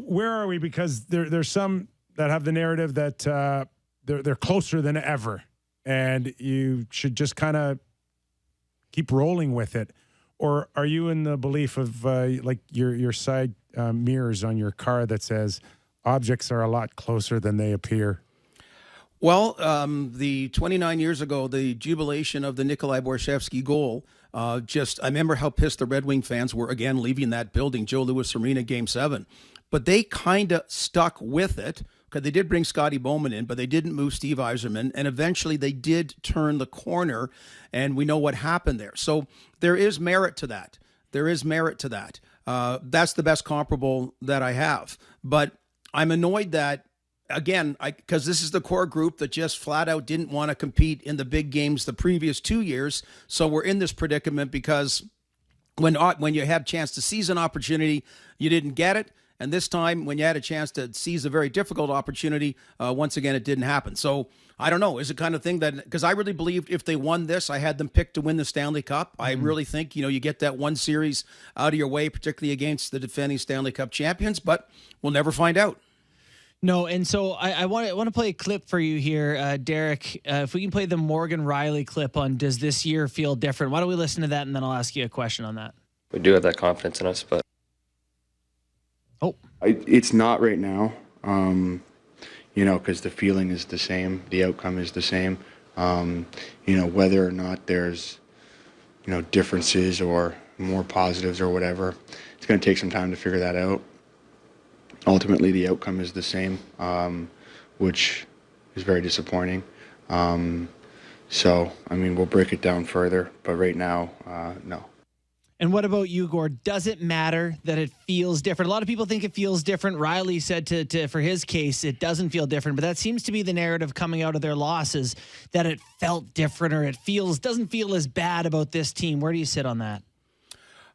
where are we? Because there's some that have the narrative that they're closer than ever, and you should just kind of keep rolling with it. Or are you in the belief of like your side mirrors on your car that says objects are a lot closer than they appear? Well, the 29 years ago, the jubilation of the Nikolai Borshevsky goal, I remember how pissed the Red Wing fans were again leaving that building, Joe Louis Arena, Game 7. But they kind of stuck with it, because they did bring Scotty Bowman in, but they didn't move Steve Yzerman, and eventually they did turn the corner, and we know what happened there. So there is merit to that. That's the best comparable that I have. But I'm annoyed that, again, because this is the core group that just flat out didn't want to compete in the big games the previous 2 years. So we're in this predicament because when you have a chance to seize an opportunity, you didn't get it. And this time, when you had a chance to seize a very difficult opportunity, once again, it didn't happen. So I don't know. Is it kind of thing that, because I really believed if they won this, I had them picked to win the Stanley Cup. I really think, you get that one series out of your way, particularly against the defending Stanley Cup champions, but we'll never find out. No, and so I want to play a clip for you here, Derek. If we can play the Morgan Riley clip on Does This Year Feel Different? Why don't we listen to that, and then I'll ask you a question on that. We do have that confidence in us, but... It's not right now, because the feeling is the same, the outcome is the same. Whether or not there's, differences or more positives or whatever, it's going to take some time to figure that out. Ultimately, the outcome is the same, which is very disappointing. We'll break it down further, but right now, no. And what about you, Gord? Does it matter that it feels different? A lot of people think it feels different. Riley said for his case, it doesn't feel different, but that seems to be the narrative coming out of their losses, that it felt different or doesn't feel as bad about this team. Where do you sit on that?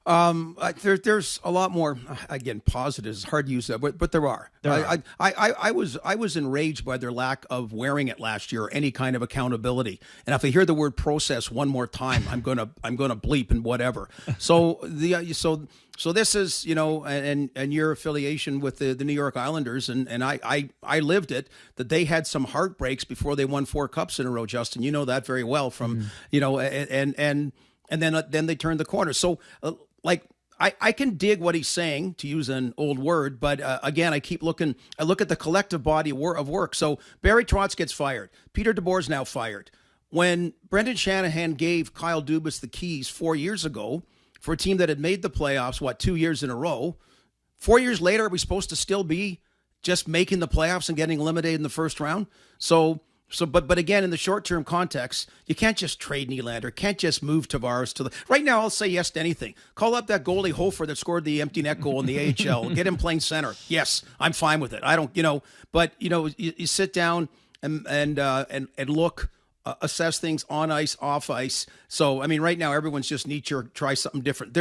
There's a lot more, again, positives. Hard to use that, but there are. I was enraged by their lack of wearing it last year, or any kind of accountability. And if I hear the word process one more time, I'm gonna bleep and whatever. So so this is, and your affiliation with the New York Islanders, and I lived it, that they had some heartbreaks before they won 4 cups in a row. Justin, you know that very well from and then they turned the corner. So. I can dig what he's saying, to use an old word, but again, I look at the collective body of work. So Barry Trotz gets fired. Peter DeBoer's now fired. When Brendan Shanahan gave Kyle Dubas the keys 4 years ago for a team that had made the playoffs, 2 years in a row, 4 years later, are we supposed to still be just making the playoffs and getting eliminated in the first round? But again, in the short-term context, you can't just trade Nylander, can't just move Tavares right now. I'll say yes to anything. Call up that goalie Hofer that scored the empty net goal in the AHL. Get him playing center. Yes, I'm fine with it. I don't, but you sit down and look, assess things on ice, off ice. So right now everyone's just need to try something different.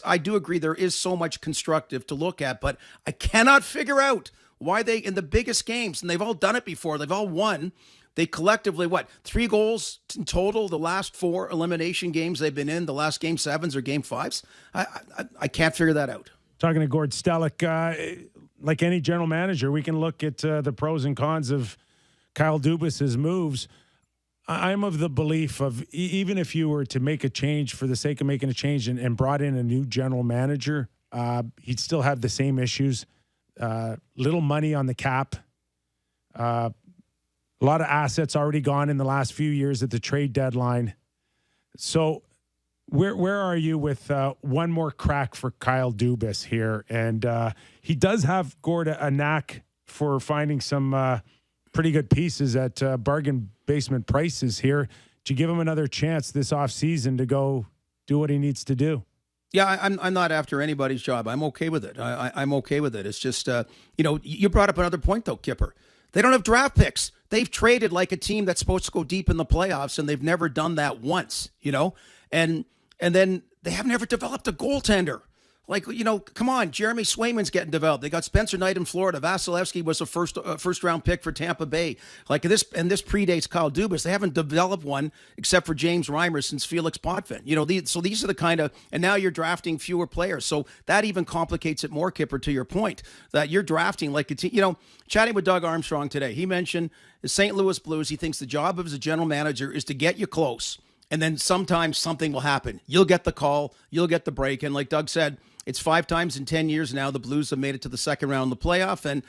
I do agree there is so much constructive to look at, but I cannot figure out why they, in the biggest games, and they've all done it before, they've all won, they collectively, 3 goals in total the last 4 elimination games they've been in, the last Game 7s or Game 5s? I can't figure that out. Talking to Gord Stellick, like any general manager, we can look at the pros and cons of Kyle Dubas's moves. I'm of the belief of even if you were to make a change for the sake of making a change and brought in a new general manager, he'd still have the same issues. Little money on the cap. A lot of assets already gone in the last few years at the trade deadline. So where are you with one more crack for Kyle Dubas here? And he does have, Gord, a knack for finding some pretty good pieces at bargain basement prices here. Do you give him another chance this offseason to go do what he needs to do? Yeah, I'm not after anybody's job. I'm okay with it. I'm okay with it. It's just, you brought up another point, though, Kipper. They don't have draft picks. They've traded like a team that's supposed to go deep in the playoffs, and they've never done that once, And then they haven't ever developed a goaltender. Like, come on, Jeremy Swayman's getting developed. They got Spencer Knight in Florida. Vasilevsky was a first round pick for Tampa Bay. Like this predates Kyle Dubas. They haven't developed one except for James Reimer since Felix Potvin. So these are the kind of, and now you're drafting fewer players. So that even complicates it more, Kipper, to your point, that you're drafting like a team. Chatting with Doug Armstrong today, he mentioned the St. Louis Blues. He thinks the job of as a general manager is to get you close. And then sometimes something will happen. You'll get the call, you'll get the break. And like Doug said, it's 5 times in 10 years now the Blues have made it to the second round of the playoff. And,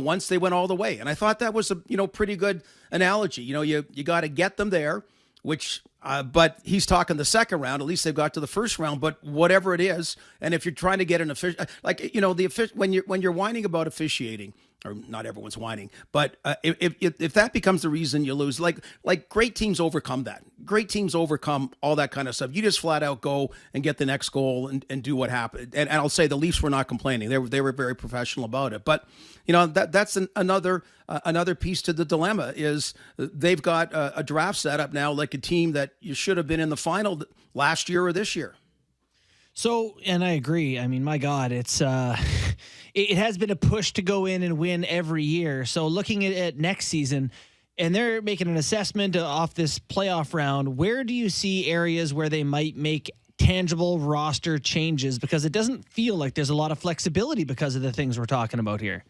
once they went all the way. And I thought that was a, pretty good analogy. You got to get them there, which, but he's talking the second round. At least they've got to the first round. But whatever it is, and if you're trying to get an official, when you're whining about officiating, or not everyone's whining, but if that becomes the reason you lose, like great teams overcome that. Great teams overcome all that kind of stuff. You just flat out go and get the next goal and do what happened. And I'll say the Leafs were not complaining. They were very professional about it. But that's another piece to the dilemma is they've got a draft set up now like a team that you should have been in the final last year or this year. So, and I agree. I mean, my God, it's it has been a push to go in and win every year. So looking at next season, and they're making an assessment off this playoff round, where do you see areas where they might make tangible roster changes? Because it doesn't feel like there's a lot of flexibility because of the things we're talking about here.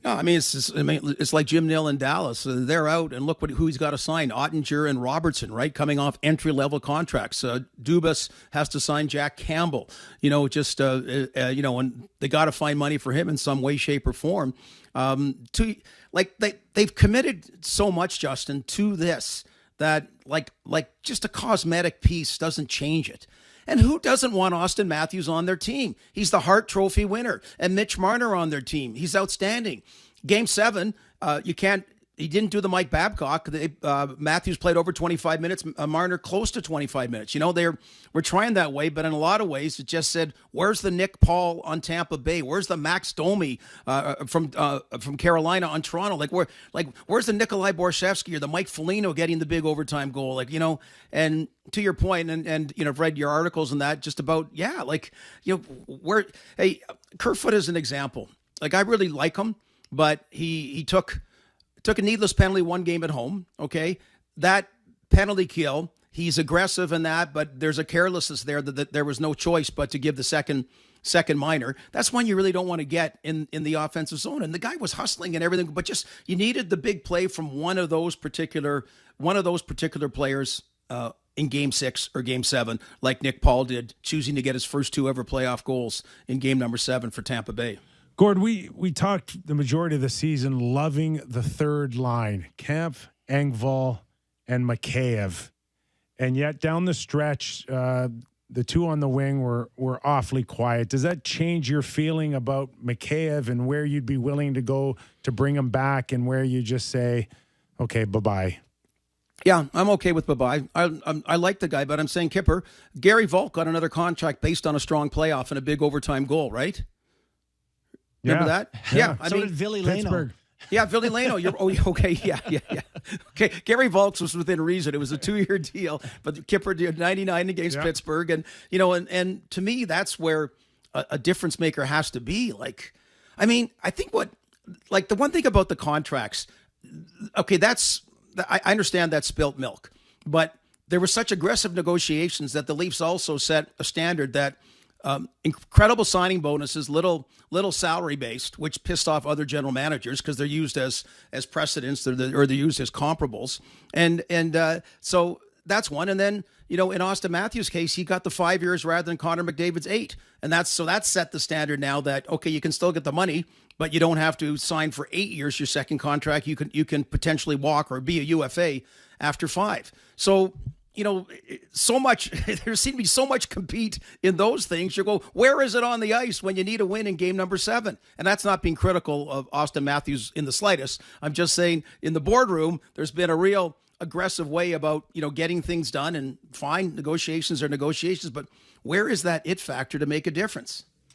No, I mean, it's like Jim Nill in Dallas. They're out, and look who he's got to sign. Ottinger and Robertson, right, coming off entry-level contracts. Dubas has to sign Jack Campbell. And they got to find money for him in some way, shape, or form. They've committed so much, Justin, to this that like just a cosmetic piece doesn't change it. And who doesn't want Austin Matthews on their team? He's the Hart Trophy winner. And Mitch Marner on their team. He's outstanding. Game 7, he didn't do the Mike Babcock. Matthews played over 25 minutes. Marner close to 25 minutes. We're trying that way, but in a lot of ways, it just said, where's the Nick Paul on Tampa Bay? Where's the Max Domi from Carolina on Toronto? Where's the Nikolai Borshevsky or the Mike Foligno getting the big overtime goal? And to your point, and I've read your articles on that, just about Kerfoot is an example. I really like him, but he took a needless penalty one game at home. Okay, that penalty kill. He's aggressive in that, but there's a carelessness there that there was no choice but to give the second minor. That's one you really don't want to get in the offensive zone. And the guy was hustling and everything, but just you needed the big play from one of those particular players in Game 6 or Game 7, like Nick Paul did, choosing to get his first 2 ever playoff goals in Game number 7 for Tampa Bay. Gord, we talked the majority of the season loving the third line, Kampf, Engvall, and Mikheyev. And yet down the stretch, the 2 on the wing were awfully quiet. Does that change your feeling about Mikheyev and where you'd be willing to go to bring him back and where you just say, okay, bye-bye? Yeah, I'm okay with bye-bye. I like the guy, but I'm saying, Kipper, Gary Volk got another contract based on a strong playoff and a big overtime goal, right? Remember that? Yeah. I mean, did Ville Leno. Yeah, Ville Leno. Okay. Yeah. Okay, Gary Volks was within reason. It was a 2-year deal, but Kipper did 99 against Pittsburgh, and and to me, that's where a difference maker has to be. I think the one thing about the contracts. Okay, I understand that's spilt milk, but there were such aggressive negotiations that the Leafs also set a standard that. Incredible signing bonuses, little salary based, which pissed off other general managers because they're used as precedents or they're used as comparables, and so that's one. And then in Austin Matthews' case, he got the 5 years rather than Connor McDavid's 8, and that's set the standard now that okay, you can still get the money, but you don't have to sign for 8 years your second contract. You can potentially walk or be a UFA after 5. So. So much, there seems to be so much compete in those things. You go, where is it on the ice when you need a win in game number 7? And that's not being critical of Austin Matthews in the slightest. I'm just saying in the boardroom, there's been a real aggressive way about, getting things done, and fine, negotiations are negotiations, but where is that it factor to make a difference?